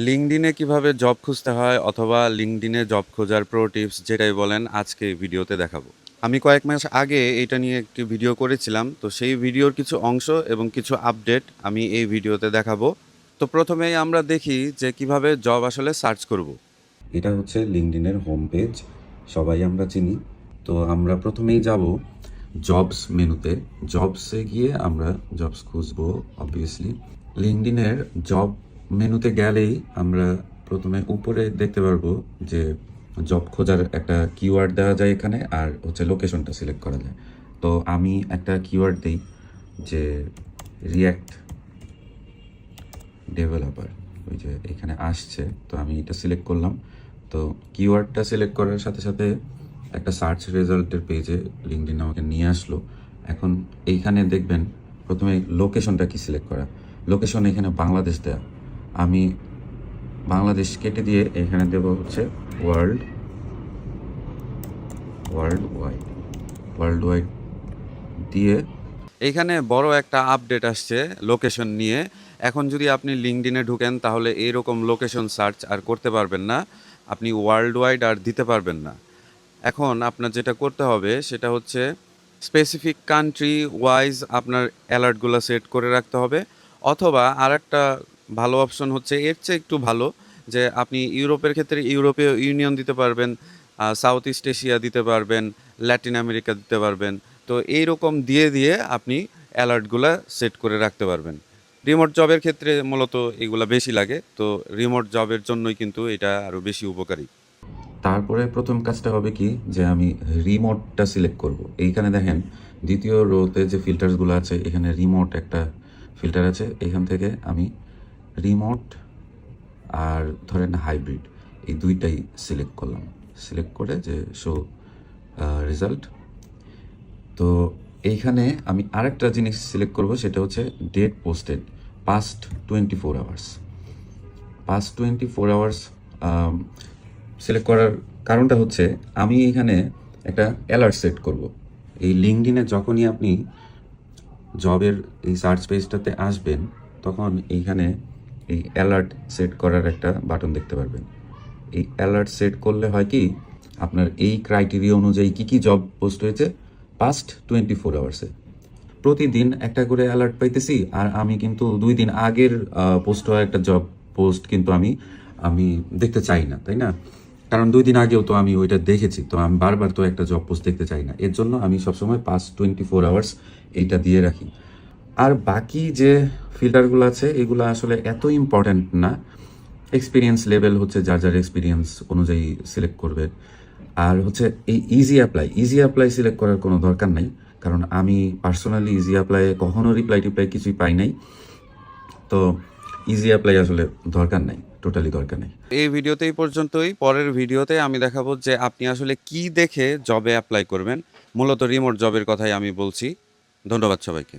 লিঙ্কডইনে কিভাবে জব খুঁজতে হয় অথবা লিঙ্কডইনে জব খোঁজার প্রো টিপস যেটাই বলেন আজকে এই ভিডিওতে দেখাবো। আমি কয়েক মাস আগে এটা নিয়ে একটি ভিডিও করেছিলাম, তো সেই ভিডিওর কিছু অংশ এবং কিছু আপডেট আমি এই ভিডিওতে দেখাবো। তো প্রথমেই আমরা দেখি যে কিভাবে জব আসলে সার্চ করব। এটা হচ্ছে লিঙ্কডইনের হোম পেজ, সবাই আমরা চিনি। তো আমরা প্রথমেই যাব জবস মেনুতে। জবসে গিয়ে আমরা জবস খুঁজবো অবভিয়াসলি। লিঙ্কডইনের জব মেনুতে গেলেই আমরা প্রথমে উপরে দেখতে পারবো যে জব খোঁজার একটা কিওয়ার্ড দেওয়া যায় এখানে, আর হচ্ছে লোকেশনটা সিলেক্ট করা যায়। তো আমি একটা কিওয়ার্ড দিই যে রিয়্যাক্ট ডেভেলপার, ওই যে এখানে আসছে, তো আমি এটা সিলেক্ট করলাম। তো কিওয়ার্ডটা সিলেক্ট করার সাথে সাথে একটা সার্চ রেজাল্টের পেজে লিঙ্কডইন আমাকে নিয়ে আসলো। এখন এইখানে দেখবেন প্রথমে লোকেশনটা কি সিলেক্ট করা। লোকেশন এখানে বাংলাদেশ দেয়া, আমি বাংলাদেশ কেটে দিয়ে এখানে দেব হচ্ছে ওয়ার্ল্ড ওয়াইড দিয়ে এইখানে বড় একটা আপডেট আসছে লোকেশন নিয়ে। এখন যদি আপনি লিঙ্কডইনে ঢুকেন তাহলে এইরকম লোকেশন সার্চ আর করতে পারবেন না, আপনি ওয়ার্ল্ড ওয়াইড আর দিতে পারবেন না। এখন আপনার যেটা করতে হবে সেটা হচ্ছে স্পেসিফিক কান্ট্রি ওয়াইজ আপনার অ্যালার্টগুলো সেট করে রাখতে হবে, অথবা আর একটা ভালো অপশন হচ্ছে এর চেয়ে একটু ভালো, যে আপনি ইউরোপের ক্ষেত্রে ইউরোপীয় ইউনিয়ন দিতে পারবেন, সাউথ ইস্ট এশিয়া দিতে পারবেন, ল্যাটিন আমেরিকা দিতে পারবেন। তো এইরকম দিয়ে দিয়ে আপনি অ্যালার্টগুলো সেট করে রাখতে পারবেন। রিমোট জবের ক্ষেত্রে মূলত এগুলা বেশি লাগে, তো রিমোট জবের জন্যই কিন্তু এটা আরও বেশি উপকারী। তারপরে প্রথম কাজটা হবে কি, যে আমি রিমোটটা সিলেক্ট করব। এইখানে দেখেন দ্বিতীয় রোতে যে ফিল্টারসগুলো আছে, এখানে রিমোট একটা ফিল্টার আছে, এখান থেকে আমি রিমোট আর ধরেন হাইব্রিড এই দুইটাই সিলেক্ট করলাম। সিলেক্ট করে যে শো রেজাল্ট, তো এইখানে আমি আরেকটা জিনিস সিলেক্ট করব, সেটা হচ্ছে date posted past 24 hours. Past 24 hours select করার কারণটা হচ্ছে আমি এখানে একটা অ্যালার্ট সেট করব। এই লিঙ্কডইনে যখনই আপনি জবের এই সার্চ পেজটাতে আসবেন, তখন এইখানে এই অ্যালার্ট সেট করার একটা বাটন দেখতে পারবেন। এই অ্যালার্ট সেট করলে হয় কি, আপনার এই ক্রাইটেরিয়া অনুযায়ী কী কী জব পোস্ট হয়েছে পাস্ট 24 আওয়ার্সে প্রতিদিন একটা করে অ্যালার্ট পাইতেছি। আর আমি কিন্তু 2 দিন আগের পোস্ট হওয়া একটা জব পোস্ট কিন্তু আমি আমি দেখতে চাই না, তাই না? কারণ 2 দিন আগেও তো আমি ওইটা দেখেছি, তো আমি বারবার তো একটা জব পোস্ট দেখতে চাই না। এর জন্য আমি সবসময় পাস্ট 24 আওয়ার্স এইটা দিয়ে রাখি। আর বাকি যে ফিল্টারগুলো আছে এগুলো আসলে এত ইম্পর্ট্যান্ট না। এক্সপিরিয়েন্স লেভেল হচ্ছে যার যার এক্সপিরিয়েন্স অনুযায়ী সিলেক্ট করবে। আর হচ্ছে এই ইজি অ্যাপ্লাই সিলেক্ট করার কোনো দরকার নাই, কারণ আমি পার্সোনালি ইজি অ্যাপ্লাইয়ে কখনো রিপ্লাই কিছুই পাই নাই। তো ইজি অ্যাপ্লাই আসলে দরকার নাই, টোটালি দরকার নেই। এই ভিডিওতে এই পর্যন্তই। পরের ভিডিওতে আমি দেখাবো যে আপনি আসলে কি দেখে জবে অ্যাপ্লাই করবেন। মূলত রিমোট জবের কথাই আমি বলছি। ধন্যবাদ সবাইকে।